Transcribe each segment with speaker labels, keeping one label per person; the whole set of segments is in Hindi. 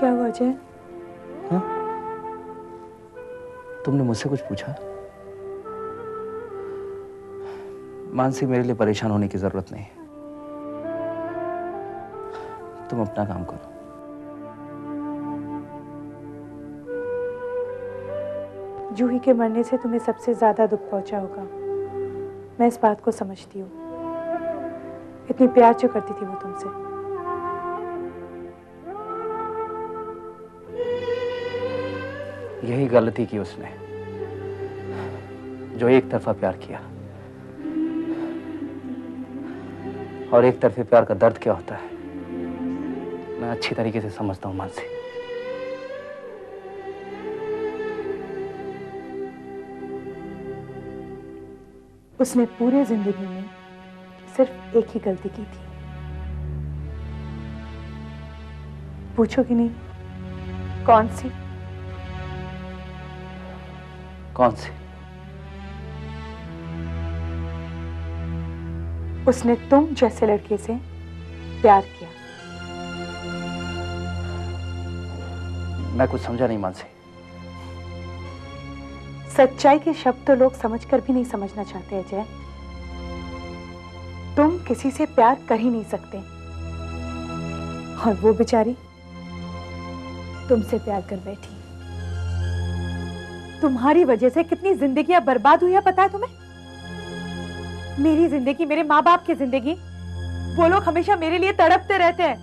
Speaker 1: क्या हुआ अजय?
Speaker 2: हाँ? तुमने मुझसे कुछ पूछा? मानसी, मेरे लिए परेशान होने की जरूरत नहीं। तुम अपना काम करो।
Speaker 1: जूही के मरने से तुम्हें सबसे ज्यादा दुख पहुंचा होगा। मैं इस बात को समझती हूँ। इतनी प्यार जो करती थी वो तुमसे।
Speaker 2: यही गलती की उसने, जो एक तरफा प्यार किया। और एक तरफे प्यार का दर्द क्या होता है मैं अच्छी तरीके से समझता हूं मानसी।
Speaker 1: उसने पूरे जिंदगी में सिर्फ एक ही गलती की थी। पूछो कि नहीं, कौन सी?
Speaker 2: कौन सी?
Speaker 1: उसने तुम जैसे लड़के से प्यार किया।
Speaker 2: मैं कुछ समझा नहीं मानसी।
Speaker 1: सच्चाई के शब्द तो लोग समझकर भी नहीं समझना चाहते अजय। तुम किसी से प्यार कर ही नहीं सकते, और वो बेचारी तुमसे प्यार कर बैठी। तुम्हारी वजह से कितनी जिंदगियां बर्बाद हुई है पता है तुम्हें? मेरी जिंदगी, मेरे माँ बाप की जिंदगी, वो लोग हमेशा मेरे लिए तड़पते रहते हैं।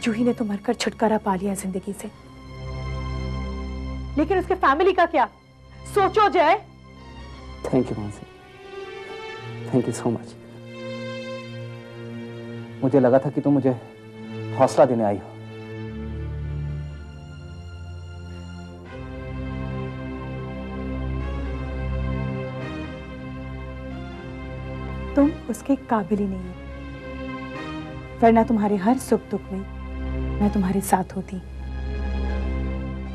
Speaker 1: जूही ने तो मरकर छुटकारा पा लिया जिंदगी से, लेकिन उसके फैमिली का क्या? सोचो जय।
Speaker 2: Thank you Mansi, thank you so much. मुझे लगा था कि तुम मुझे हौसला देने आई हो।
Speaker 1: तुम उसके काबिल ही नहीं हो, वरना तुम्हारे हर सुख दुख में मैं तुम्हारे साथ होती।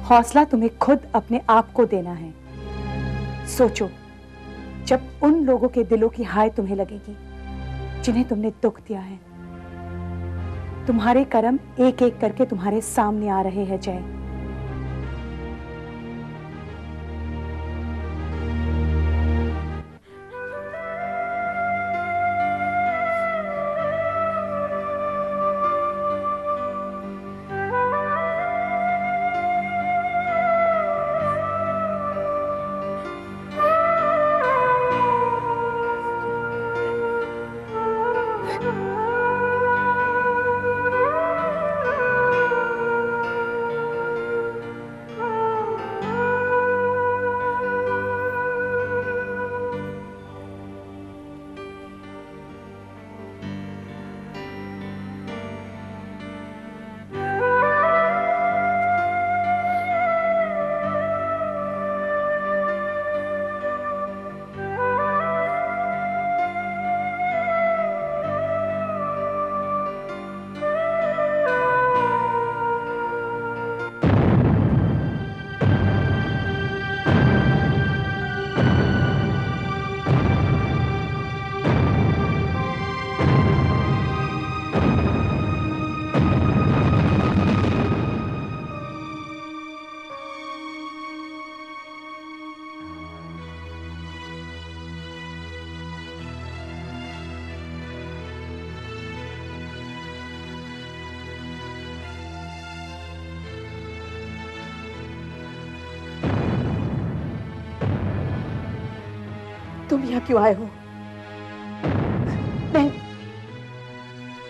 Speaker 1: हौसला तुम्हें खुद अपने आप को देना है। सोचो, जब उन लोगों के दिलों की हाय तुम्हें लगेगी जिन्हें तुमने दुख दिया है। तुम्हारे कर्म एक एक करके तुम्हारे सामने आ रहे हैं जय। तुम यहाँ क्यों आए हो? नहीं,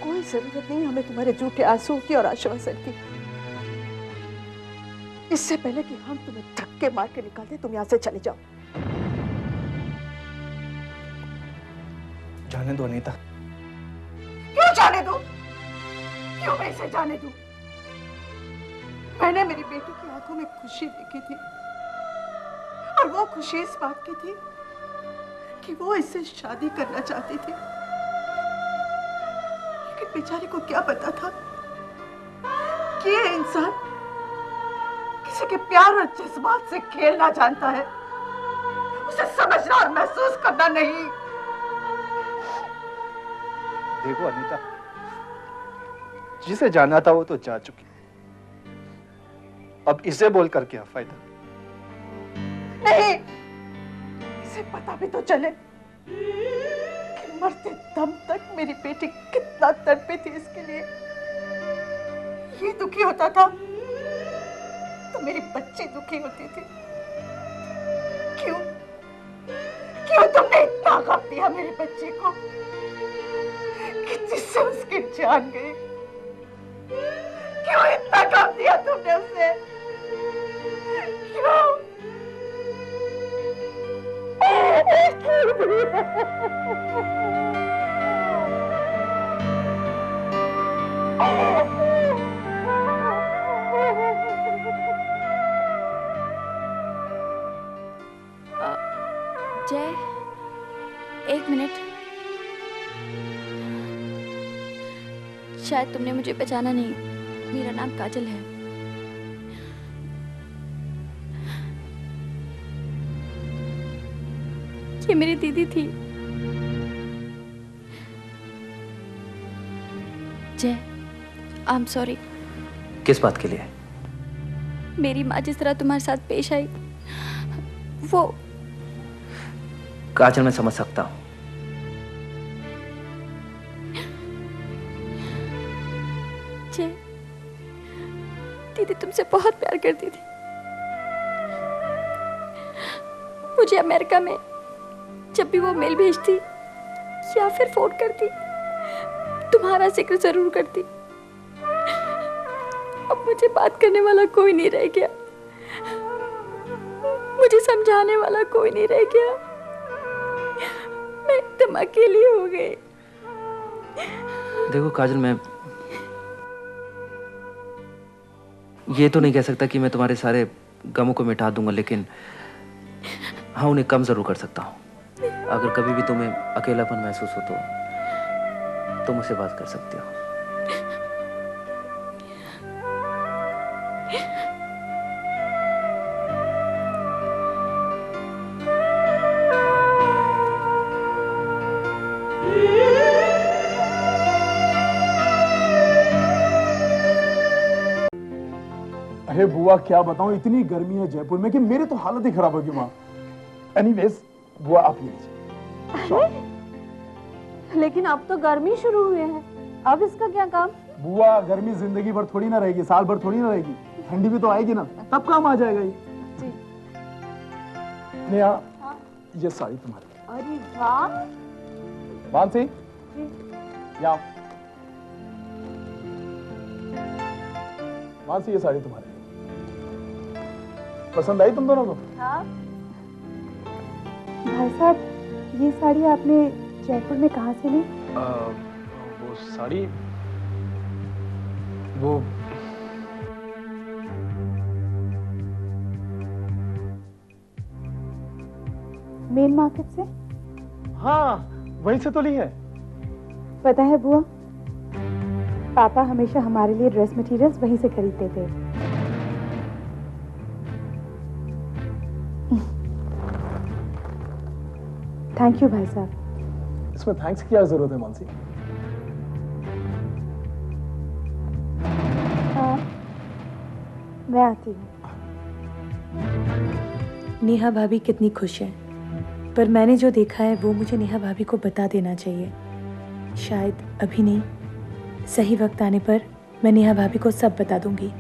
Speaker 1: कोई जरूरत नहीं हमें तुम्हारे झूठे आंसू की और आश्वासन की। इससे पहले कि हम तुम्हें धक्के मार के निकाल दें, तुम यहाँ से चले जाओ।
Speaker 2: जाने दो अनीता।
Speaker 1: क्यों जाने दो? क्यों मैं इसे जाने दूं? मैंने मेरी बेटी की आंखों में खुशी देखी थी, और वो खुशी इस बात की थी कि वो इससे शादी करना चाहती थी। लेकिन बेचारी को क्या पता था कि ये इंसान किसी के प्यार और जज्बात से खेलना जानता है, उसे समझना और महसूस करना नहीं।
Speaker 2: देखो अनीता,
Speaker 3: जिसे जाना था वो तो जा चुकी, अब इसे बोलकर क्या फायदा।
Speaker 1: नहीं, इसे पता भी तो चले कि मरते दम तक मेरी बेटी कितना तड़पी थी इसके लिए। ये दुखी होता था तो मेरी बच्ची दुखी होती थी। क्यों क्यों तुमने इतना गम दिया मेरी बच्ची को कि जिससे उसकी जान गई? क्यों इतना गम दिया तुमने उसे? क्यों?
Speaker 4: जय, एक मिनट। शायद तुमने मुझे पहचाना नहीं, मेरा नाम काजल है। ये मेरी दीदी थी। जय, आई एम सॉरी।
Speaker 2: किस बात के लिए?
Speaker 4: मेरी माँ जिस तरह तुम्हारे साथ पेश आई, वो
Speaker 2: काजल मैं समझ सकता हूं।
Speaker 4: जय, दीदी तुमसे बहुत प्यार करती थी। मुझे अमेरिका में जब भी वो मेल भेजती या फिर फोन करती, तुम्हारा जिक्र जरूर करती। अब मुझे बात करने वाला कोई नहीं रह गया, मुझे समझाने वाला कोई नहीं रह गया। मैं एकदम अकेली हो गई।
Speaker 2: देखो काजल, मैं ये तो नहीं कह सकता कि मैं तुम्हारे सारे गमों को मिटा दूंगा, लेकिन हाँ, उन्हें कम जरूर कर सकता हूँ। अगर कभी भी तुम्हें अकेलापन महसूस हो तो तुम मुझसे बात कर सकते हो।
Speaker 5: अरे बुआ क्या बताऊं, इतनी गर्मी है जयपुर में कि मेरी तो हालत ही खराब होगी वहां। एनीवेज बुआ आप ये लीजिए।
Speaker 6: लेकिन अब तो गर्मी शुरू हुई है, अब इसका क्या काम?
Speaker 5: बुआ गर्मी जिंदगी भर थोड़ी ना रहेगी, साल भर थोड़ी ना रहेगी, ठंडी भी तो आएगी ना, तब काम आ जाएगा ये।
Speaker 6: जी।
Speaker 5: नेहा, ये साड़ी तुम्हारी।
Speaker 6: अरे वाह।
Speaker 5: मानसी, यहाँ। मानसी, ये साड़ी तुम्हारी। पसंद आई तुम दोनों को?
Speaker 6: हाँ। भाई साहब, ये साड़ी आपने जयपुर में कहाँ से ली?
Speaker 5: वो साड़ी, वो
Speaker 6: मेन मार्केट से।
Speaker 5: हाँ, वहीं से तो ली है।
Speaker 6: पता है बुआ, पापा हमेशा हमारे लिए ड्रेस मटेरियल्स वहीं से खरीदते थे। थैंक यू भाई साहब।
Speaker 5: इसमें थैंक्स की क्या जरूरत है मानसी?
Speaker 6: मैं आती हूँ। नेहा भाभी कितनी खुश है, पर मैंने जो देखा है वो मुझे नेहा भाभी को बता देना चाहिए। शायद अभी नहीं, सही वक्त आने पर मैं नेहा भाभी को सब बता दूंगी।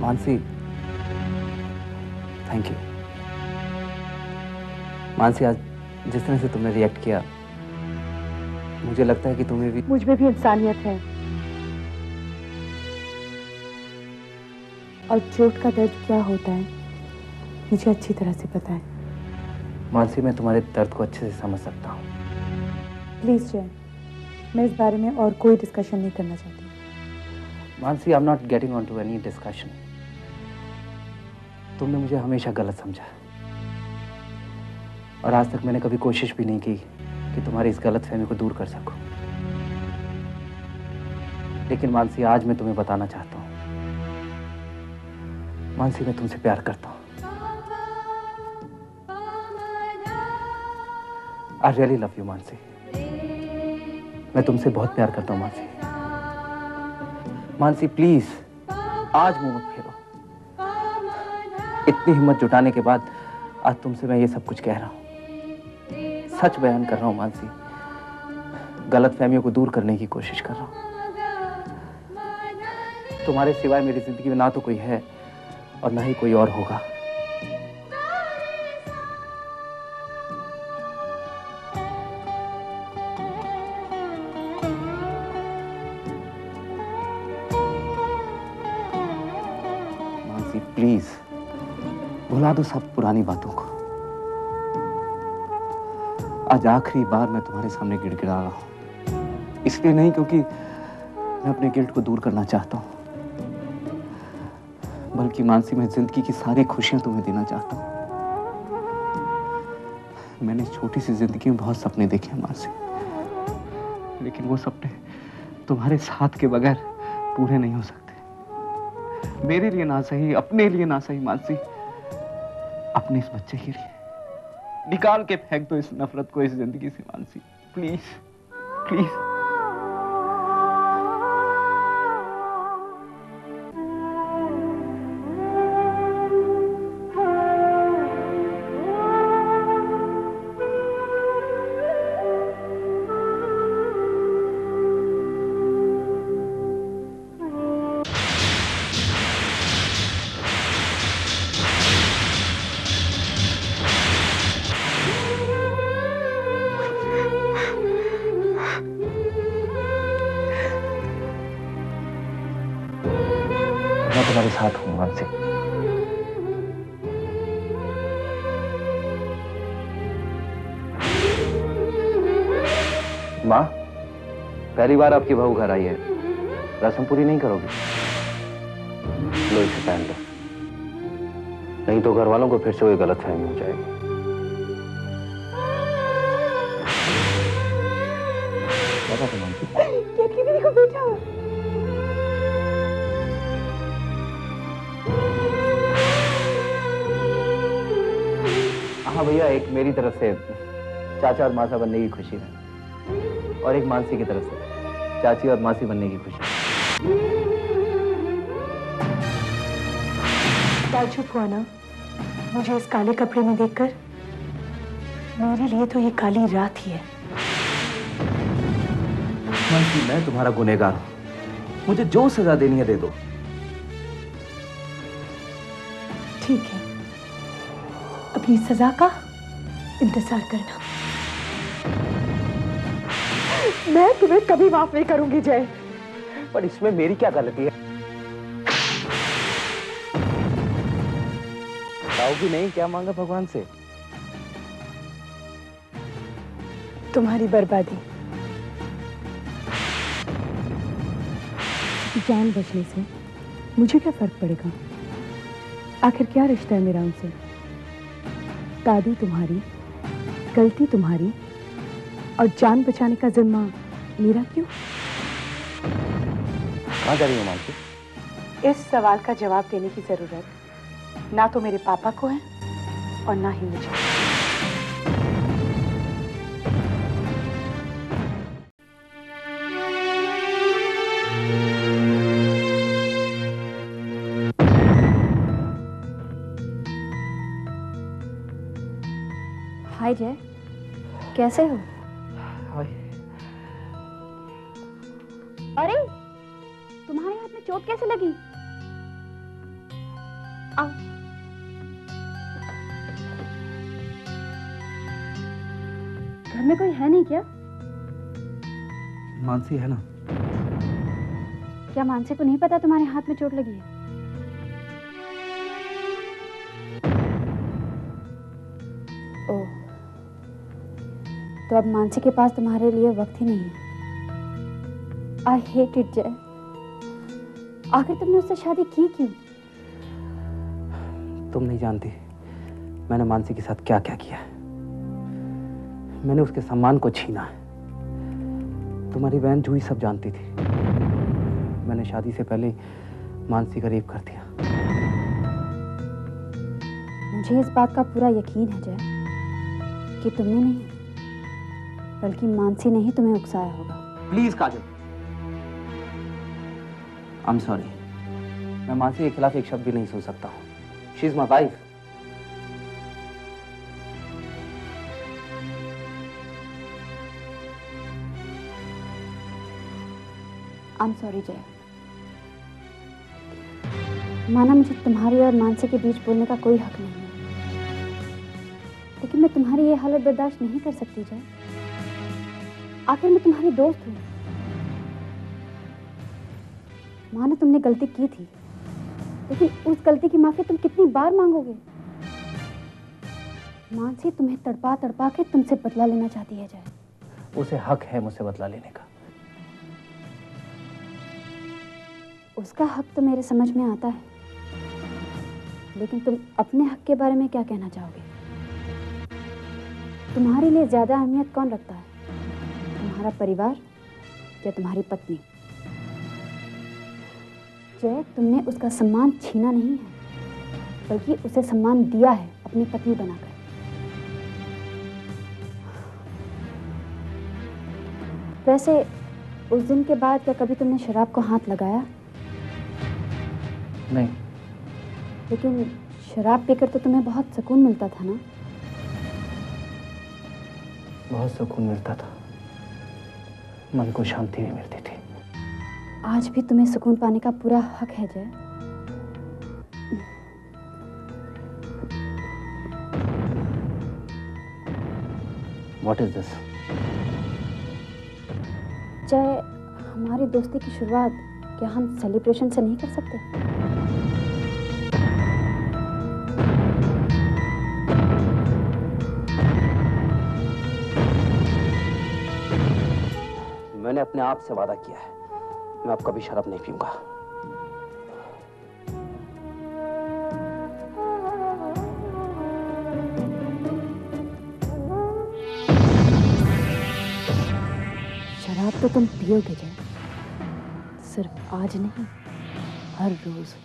Speaker 2: Mansi, thank you. मानसी, आज जिस तरह से तुमने रिएक्ट किया, मुझे लगता है कि तुम्हें भी
Speaker 6: मुझ में भी इंसानियत है, और चोट का दर्द क्या होता है मुझे अच्छी तरह से पता है।
Speaker 2: मानसी, मैं तुम्हारे दर्द को अच्छे से समझ सकता हूँ।
Speaker 6: प्लीज जय, मैं इस बारे में और कोई डिस्कशन नहीं करना चाहती।
Speaker 2: Mansi, I am not getting on to any discussion. तुमने मुझे हमेशा गलत समझा, और आज तक मैंने कभी कोशिश भी नहीं की कि तुम्हारी इस गलतफहमी को दूर कर सकूं। लेकिन मानसी, आज मैं तुम्हें बताना चाहता हूं, मानसी, मैं तुमसे प्यार करता हूं। I really love you Mansi. मैं तुमसे बहुत प्यार करता हूं मानसी। मानसी, प्लीज आज मुंह मत फेरो। इतनी हिम्मत जुटाने के बाद आज तुमसे मैं ये सब कुछ कह रहा हूं, सच बयान कर रहा हूं मानसी। गलतफहमियों को दूर करने की कोशिश कर रहा हूं। तुम्हारे सिवाय मेरी जिंदगी में ना तो कोई है और ना ही कोई और होगा। मानसी, प्लीज भुला दो सब पुरानी बातों को। आज आखिरी बार मैं तुम्हारे सामने गिड़गिड़ा रहा हूं, इसलिए नहीं क्योंकि मैं अपने गिल्ट को दूर करना चाहता हूं, बल्कि मानसी, मैं जिंदगी की सारी खुशियां तुम्हें देना चाहता हूं। मैंने इस छोटी सी जिंदगी में बहुत सपने देखे हैं मानसी, लेकिन वो सपने तुम्हारे साथ के बगैर पूरे नहीं हो सकते। मेरे लिए ना सही, अपने लिए ना सही मानसी, अपने इस बच्चे के लिए। निकाल के फेंक दो इस नफरत को इस जिंदगी से मानसी, प्लीज प्लीज। मैं तुम्हारे साथ हूं मानसी। माँ, पहली बार आपकी बहू घर आई है, रस्म पूरी नहीं करोगी? लो, इसे पहन लो, नहीं तो घर वालों को फिर से कोई गलतफहमी हो जाएगी। क्या बात है मानसी?
Speaker 6: देखो बेटा,
Speaker 2: हाँ भैया, एक मेरी तरफ से चाचा और मासा बनने की खुशी है, और एक मानसी की तरफ से चाची और मासी बनने की खुशी।
Speaker 6: ताज्जुब हुआ ना मुझे इस काले कपड़े में देखकर? मेरे लिए तो ये काली रात ही है।
Speaker 2: मानसी, मैं तुम्हारा गुनहगार हूं, मुझे जो सजा देनी है दे दो।
Speaker 6: ठीक है, अपनी सजा का इंतजार करना। मैं तुम्हें कभी माफ नहीं करूंगी जय।
Speaker 2: पर इसमें मेरी क्या गलती है? बताओगी नहीं क्या मांगा भगवान से?
Speaker 6: तुम्हारी बर्बादी। जान बचने से मुझे क्या फर्क पड़ेगा? आखिर क्या रिश्ता है मेरा उनसे? दादी तुम्हारी, गलती तुम्हारी, और जान बचाने का जिम्मा मेरा क्यों?
Speaker 2: कहाँ जा रही हो मानसी?
Speaker 6: इस सवाल का जवाब देने की जरूरत ना तो मेरे पापा को है और ना ही मुझे।
Speaker 4: हाय जय, कैसे हो?
Speaker 7: अरे तुम्हारे हाथ में चोट कैसे लगी?
Speaker 4: आओ। घर में कोई है नहीं क्या?
Speaker 2: मानसी है ना?
Speaker 4: क्या मानसी को नहीं पता तुम्हारे हाथ में चोट लगी है? ओह, तो अब मानसी के पास तुम्हारे लिए वक्त ही नहीं है। आई हेट इट जय। आखिर तुमने उससे शादी की क्यों?
Speaker 2: तुम नहीं जानती मैंने मानसी के साथ क्या क्या किया है। मैंने उसके सम्मान को छीना है। तुम्हारी बहन जूही सब जानती थी। मैंने शादी से पहले मानसी का रेप कर दिया।
Speaker 4: मुझे इस बात का पूरा यकीन है जय कि तुमने नहीं बल्कि मानसी ने ही तुम्हें उकसाया होगा।
Speaker 2: Please Kajal, I am sorry. मैं मानसी के खिलाफ एक शब्द भी नहीं सुन सकता हूँ। She is my wife.
Speaker 4: I am sorry जय। माना मुझे तुम्हारी और मानसी के बीच बोलने का कोई हक नहीं है, लेकिन मैं तुम्हारी ये हालत बर्दाश्त नहीं कर सकती जय। आखिर मैं तुम्हारी दोस्त हूँ। माना तुमने गलती की थी, लेकिन उस गलती की माफी तुम कितनी बार मांगोगे? मानसी तुम्हें तड़पा तड़पा के तुमसे बदला लेना चाहती है जय।
Speaker 2: उसे हक है मुझसे बदला लेने का।
Speaker 4: उसका हक तो मेरे समझ में आता है, लेकिन तुम अपने हक के बारे में क्या कहना चाहोगे? तुम्हारे लिए ज्यादा अहमियत कौन रखता है, तुम्हारा परिवार या तुम्हारी पत्नी? जय, तुमने उसका सम्मान छीना नहीं है, बल्कि उसे सम्मान दिया है अपनी पत्नी बनाकर। वैसे उस दिन के बाद क्या कभी तुमने शराब को हाथ लगाया?
Speaker 2: नहीं।
Speaker 4: लेकिन शराब पीकर तो तुम्हें बहुत सुकून मिलता था ना?
Speaker 2: बहुत सुकून मिलता था, मन को शांति भी मिलती थी।
Speaker 4: आज भी तुम्हें सुकून पाने का पूरा हक है जय।
Speaker 2: What is this?
Speaker 4: जय, हमारी दोस्ती की शुरुआत क्या हम सेलिब्रेशन से नहीं कर सकते?
Speaker 2: मैंने अपने आप से वादा किया है, मैं अब कभी शराब नहीं पीऊंगा।
Speaker 4: शराब तो तुम पियोगे जय, सिर्फ आज नहीं, हर रोज।